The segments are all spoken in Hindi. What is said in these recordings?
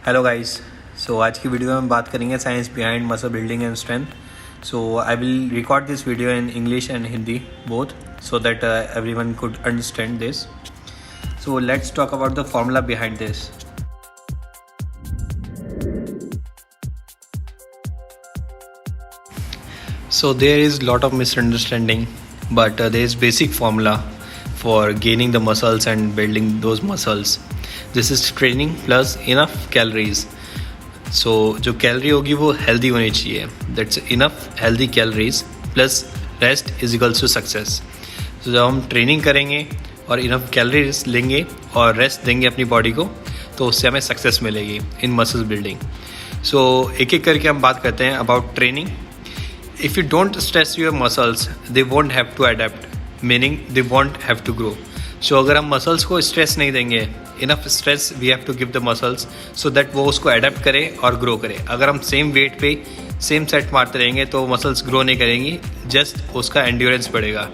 Hello guys. सो आज की वीडियो में हम बात करेंगे science behind muscle building and strength. So I will record this video in English and Hindi both so that everyone could understand this. So let's talk about the formula behind this. So there is lot of misunderstanding, but there is basic formula for gaining the muscles and building those muscles. This is training plus enough calories. So जो कैलोरी होगी वो हेल्दी होनी चाहिए. That's enough healthy calories plus rest is equals to success. तो जब हम ट्रेनिंग करेंगे और इनफ कैलोरीज लेंगे और रेस्ट देंगे अपनी बॉडी को, तो उससे हमें सक्सेस मिलेगी इन मसल बिल्डिंग. सो एक एक करके हम बात करते हैं about training. If you don't stress your muscles they won't have to adapt, meaning they won't have to grow. So अगर हम मसल्स को स्ट्रेस नहीं देंगे, enough stress we have to give the muscles so that वो उसको अडेप्ट करें और ग्रो करें. अगर हम सेम वेट पे सेम सेट मारते रहेंगे तो मसल्स ग्रो नहीं करेंगी, जस्ट उसका एंड्योरेंस बढ़ेगा.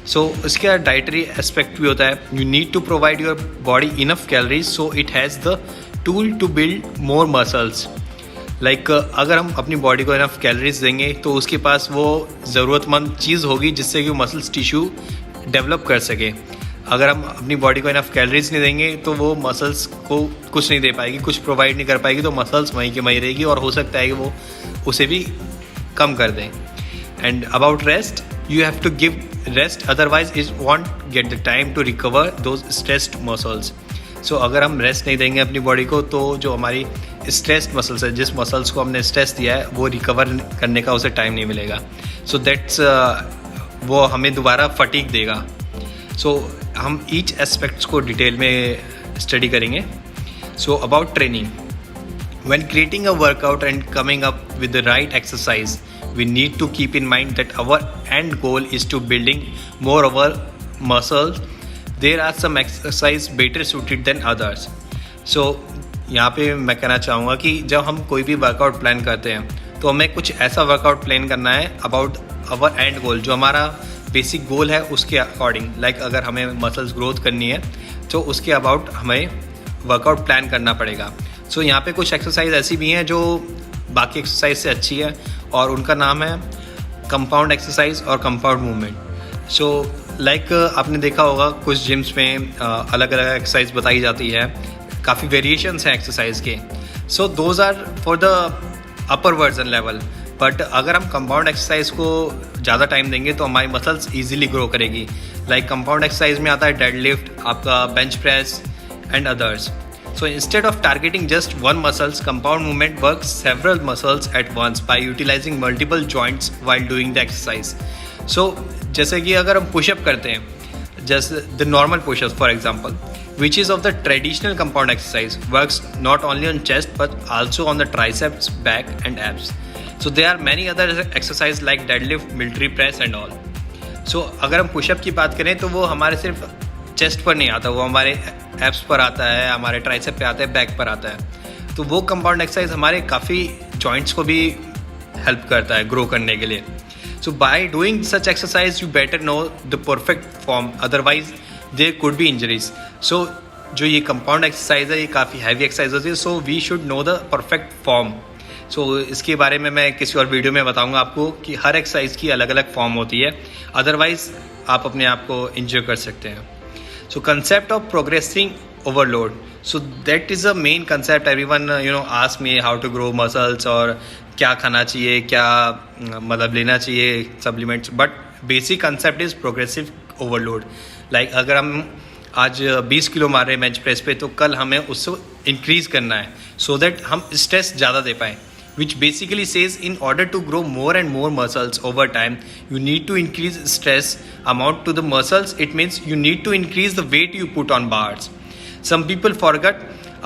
सो इसका डाइटरी एस्पेक्ट भी होता है. You need to provide your body enough calories so it has the tool to build more muscles. Like अगर हम अपनी बॉडी को इनफ कैलोरीज देंगे तो उसके पास वो ज़रूरतमंद चीज़ होगी जिससे कि वो मसल्स टिश्यू डेवलप कर सके. अगर हम अपनी बॉडी को इनफ कैलोरीज नहीं देंगे तो वो मसल्स को कुछ नहीं दे पाएगी, कुछ प्रोवाइड नहीं कर पाएगी, तो मसल्स वहीं की वहीं रहेगी और हो सकता है कि वो उसे भी कम कर दें. And about rest, you have to give rest, otherwise it won't get the time to recover those stressed muscles. So अगर हम रेस्ट नहीं देंगे अपनी बॉडी को तो जो हमारी स्ट्रेस्ड मसल्स है, जिस मसल्स को हमने स्ट्रेस दिया है, वो रिकवर करने का उसे टाइम नहीं मिलेगा. सो दैट्स वो हमें दोबारा फटीग देगा. सो हम ईच एस्पेक्ट्स को डिटेल में स्टडी करेंगे. So about training, when creating a workout and coming up with the right exercise, we need to keep in mind that our end goal is to building more of our muscles. There are some exercise better suited than others. So यहाँ पे मैं कहना चाहूँगा कि जब हम कोई भी वर्कआउट प्लान करते हैं तो हमें कुछ ऐसा वर्कआउट प्लान करना है अबाउट आवर एंड गोल, जो हमारा बेसिक गोल है उसके अकॉर्डिंग. लाइक अगर हमें मसल्स ग्रोथ करनी है तो उसके अबाउट हमें वर्कआउट प्लान करना पड़ेगा. सो यहाँ पे कुछ एक्सरसाइज ऐसी भी हैं जो बाकी एक्सरसाइज से अच्छी है और उनका नाम है कंपाउंड एक्सरसाइज और कंपाउंड मूवमेंट. सो लाइक आपने देखा होगा कुछ जिम्स में अलग अलग एक्सरसाइज बताई जाती है, काफ़ी वेरिएशंस हैं एक्सरसाइज के. So those are for the upper version level. But अगर हम कंपाउंड एक्सरसाइज को ज़्यादा टाइम देंगे तो हमारी मसल्स ईजिली ग्रो करेगी. लाइक कंपाउंड एक्सरसाइज में आता है डेड लिफ्ट, आपका bench press and others. So instead of targeting just one muscles, compound movement works several muscles at once by utilizing multiple joints while doing the exercise. So जैसे कि अगर हम push-up करते हैं, just the normal push-ups for example, which is of the traditional compound exercise, works not only on chest but also on the triceps, back and abs. So there are many other exercises like deadlift, military press and all. So अगर हम push-up की बात करें तो वो हमारे सिर्फ चेस्ट पर नहीं आता, वो हमारे एब्स पर आता है, हमारे ट्राइसेप पे आता है, बैक पर आता है. तो वो कंपाउंड एक्सरसाइज हमारे काफ़ी जॉइंट्स को भी हेल्प करता है ग्रो करने के लिए. So by doing such exercise you better know the perfect form, otherwise there could be injuries. So जो ये कंपाउंड एक्सरसाइज है ये काफ़ी हैवी एक्सरसाइज होती है. So we should know the perfect form. So इसके बारे में मैं किसी और वीडियो में बताऊँगा आपको कि हर एक्सरसाइज की अलग अलग फॉर्म होती है, अदरवाइज आप अपने आप को इंजर कर सकते हैं. So concept of progressing overload. So that is the main concept. Everyone ask me how to grow muscles और क्या खाना चाहिए, क्या मतलब लेना चाहिए supplements. But basic concept is progressive overload. Like अगर हम आज 20 किलो मार रहे हैं बेंच प्रेस पे तो कल हमें उसको इंक्रीज़ करना है so that हम स्ट्रेस ज़्यादा दे पाएँ. Which basically says in order to grow more and more muscles over time, you need to increase stress amount to the muscles. It means you need to increase the weight you put on bars. Some people forget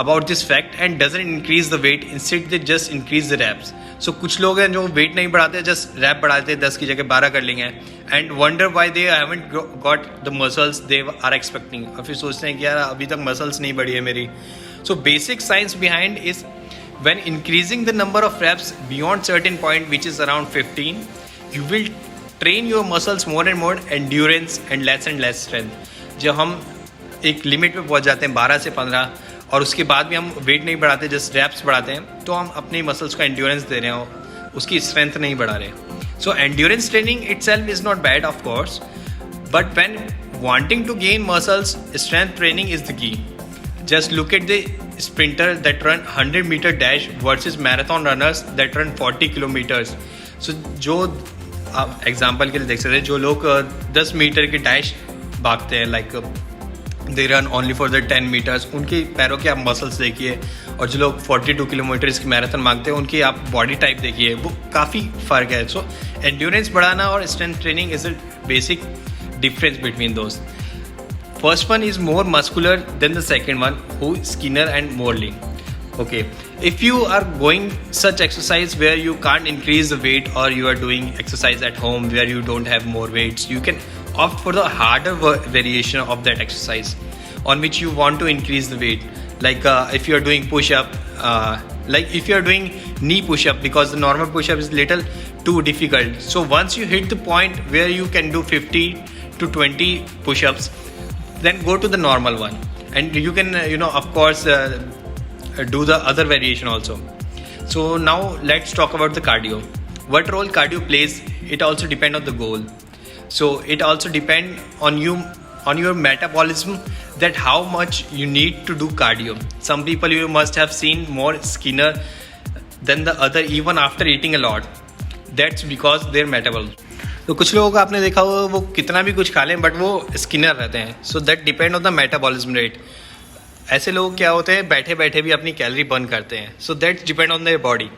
about this fact and doesn't increase the weight. Instead, they just increase the reps. So कुछ लोग हैं जो weight नहीं बढ़ाते, just rep बढ़ाते, 10 की जगह 12 कर लेंगे and wonder why they haven't got the muscles they are expecting. और फिर सोचते हैं कि यार अभी तक muscles नहीं बढ़ी है मेरी. So basic science behind is when increasing the number of reps beyond certain point, which is around 15, you will train your muscles more and more endurance and less strength. जब हम एक लिमिट पे पहुंच जाते हैं 12 से 15 और उसके बाद भी हम वेट नहीं बढ़ाते, जस्ट रैप्स बढ़ाते हैं, तो हम अपने मसल्स को एंड्योरेंस दे रहे हैं, उसकी स्ट्रेंथ नहीं बढ़ा रहे। So endurance training itself is not bad of course, but when wanting to gain muscles, strength training is the key. Just look at the sprinter that run 100-meter dash versus marathon runners that run 40 kilometers. So जो आप एग्जाम्पल के लिए देख सकते हैं, जो लोग 10 मीटर के डैश भागते हैं, like they run only for the 10 metres, उनके पैरों के आप मसल्स देखिए, और जो लोग 42 किलोमीटर्स की मैराथन भागते हैं उनकी आप बॉडी टाइप देखिए, वो काफ़ी फ़र्क है। सो एंड्योरेंस बढ़ाना और strength training is a basic difference between those. First one is more muscular than the second one, who is skinner and more lean. Okay, if you are going such exercise where you can't increase the weight, or you are doing exercise at home where you don't have more weights, you can opt for the harder variation of that exercise on which you want to increase the weight. Like if you are doing push-up, like if you are doing knee push-up, because the normal push-up is little too difficult. So once you hit the point where you can do 50 to 20 push-ups, then go to the normal one, and you can of course do the other variation also. So now let's talk about the cardio. What role cardio plays, it also depend on the goal. So it also depend on you, on your metabolism, that how much you need to do cardio. Some people you must have seen more skinner than the other even after eating a lot. That's because their metabolism. तो कुछ लोगों को आपने देखा हो, वो कितना भी कुछ खा लें बट वो स्किनर रहते हैं. So that depend on the metabolism rate. ऐसे लोग क्या होते हैं, बैठे बैठे भी अपनी कैलोरी बर्न करते हैं. So that depend on their body.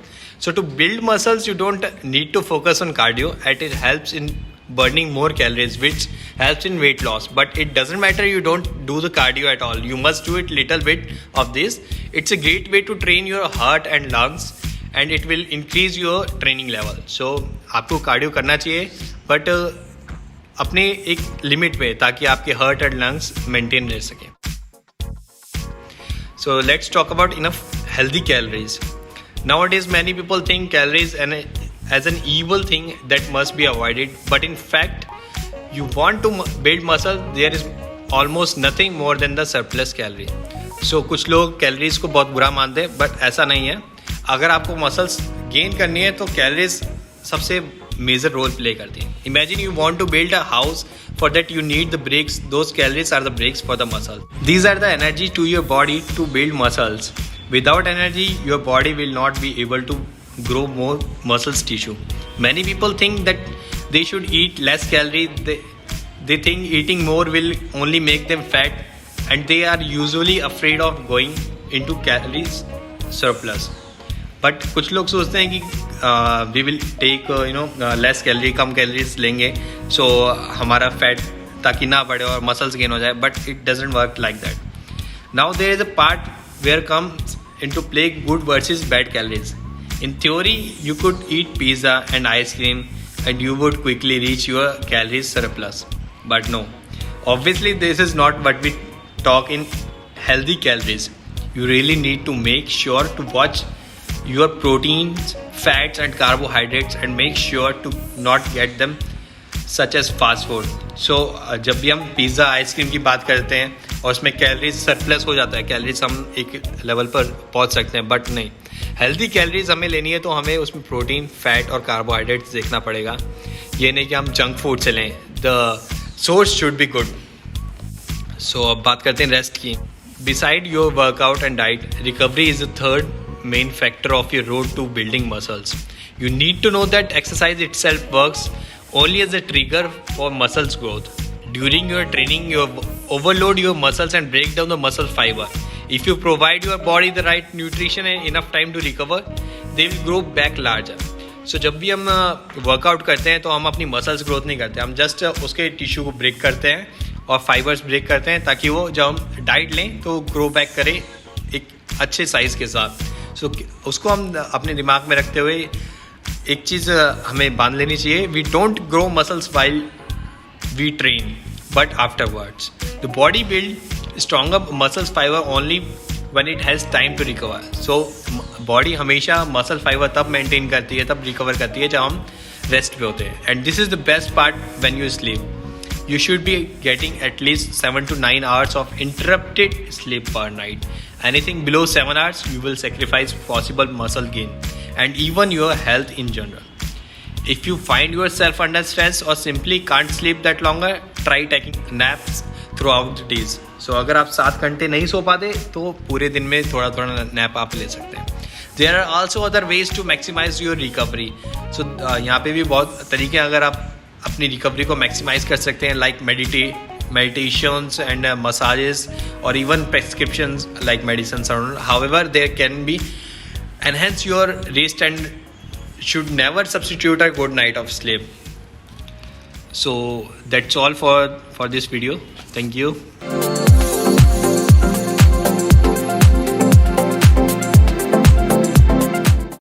So to build muscles you don't need to focus on cardio. It helps in burning more calories, which helps in weight loss, but it doesn't matter you don't do the cardio at all. You must do it little bit of this. It's a great way to train your heart and lungs, and it will increase your training level. So आपको कार्डियो करना चाहिए, बट अपने एक लिमिट पे, ताकि आपके हार्ट एंड लंग्स मेंटेन रह सकें. So let's talk about enough healthy calories. Nowadays many people think calories as an evil thing that must be avoided, but in fact you want to build muscle, there is almost nothing more than the surplus calorie. So कुछ लोग कैलोरीज को बहुत बुरा मानते हैं, बट ऐसा नहीं है. अगर आपको मसल्स गेन करनी है तो कैलोरीज सबसे मेजर रोल प्ले करती हैं. Imagine you want to build a house, for that you need the bricks. Those calories are the bricks for the muscle. These are the energy to your body to build muscles. Without energy your body will not be able to grow more muscles tissue. Many people think that they should eat less calories. They think eating more will only make them fat, and they are usually afraid of going into calories surplus. But कुछ लोग सोचते हैं कि we will take less calorie, कम कैलोरीज लेंगे, सो हमारा फैट ताकि ना बढ़े और मसल्स गेन हो जाए, but it doesn't work like that. Now there is a part where comes into play good versus bad calories. In theory you could eat pizza and ice cream and you would quickly reach your calories surplus, but no, obviously this is not what we talk in healthy calories. You really need to make sure to watch your proteins, fats and carbohydrates, and make sure to not get them such as fast food. So जब भी हम पिज़्ज़ा आइसक्रीम की बात करते हैं और उसमें कैलोरीज सरप्लस हो जाता है, कैलोरीज हम एक लेवल पर पहुंच सकते हैं, बट नहीं, हेल्दी कैलोरीज हमें लेनी है तो हमें उसमें प्रोटीन, फैट और कार्बोहाइड्रेट्स देखना पड़ेगा. ये नहीं कि हम जंक फूड से लें. The source should be good. So अब बात करते हैं रेस्ट की. Beside your workout and diet, recovery is the third main factor of your road to building muscles. You need to know that exercise itself works only as a trigger for muscles growth. During your training, you overload your muscles and break down the muscle fiber. If you provide your body the right nutrition and enough time to recover, they will grow back larger. So जब भी हम वर्कआउट करते हैं तो हम अपनी मसल्स ग्रोथ नहीं करते, हम जस्ट उसके टिश्यू को ब्रेक करते हैं और फाइबर्स ब्रेक करते हैं, ताकि वो जब हम डाइट लें तो ग्रो बैक करे एक अच्छे साइज़ के साथ. सो उसको हम अपने दिमाग में रखते हुए एक चीज़ हमें बांध लेनी चाहिए. We don't grow muscles while we train, but afterwards. The body build stronger muscles fibre only when it has time to recover. So body हमेशा मसल फाइबर तब मेंटेन करती है, तब रिकवर करती है जब हम रेस्ट पे होते हैं. And this is the best part when you sleep. You should be getting at least 7 to 9 hours of interrupted sleep per night. Anything below 7 hours, you will sacrifice possible muscle gain and even your health in general. If you find yourself under stress or simply can't sleep that longer, try taking naps throughout the days. So अगर आप 7 घंटे नहीं सो पाते तो पूरे दिन में थोड़ा थोड़ा नैप आप ले सकते हैं. There are also other ways to maximize your recovery. So यहाँ पे भी बहुत तरीके हैं अगर आप अपनी रिकवरी को मैक्सिमाइज कर सकते हैं, like meditations and massages or even prescriptions like medicines. However, there can be enhance your rest and should never substitute a good night of sleep. So that's all for this video. Thank you.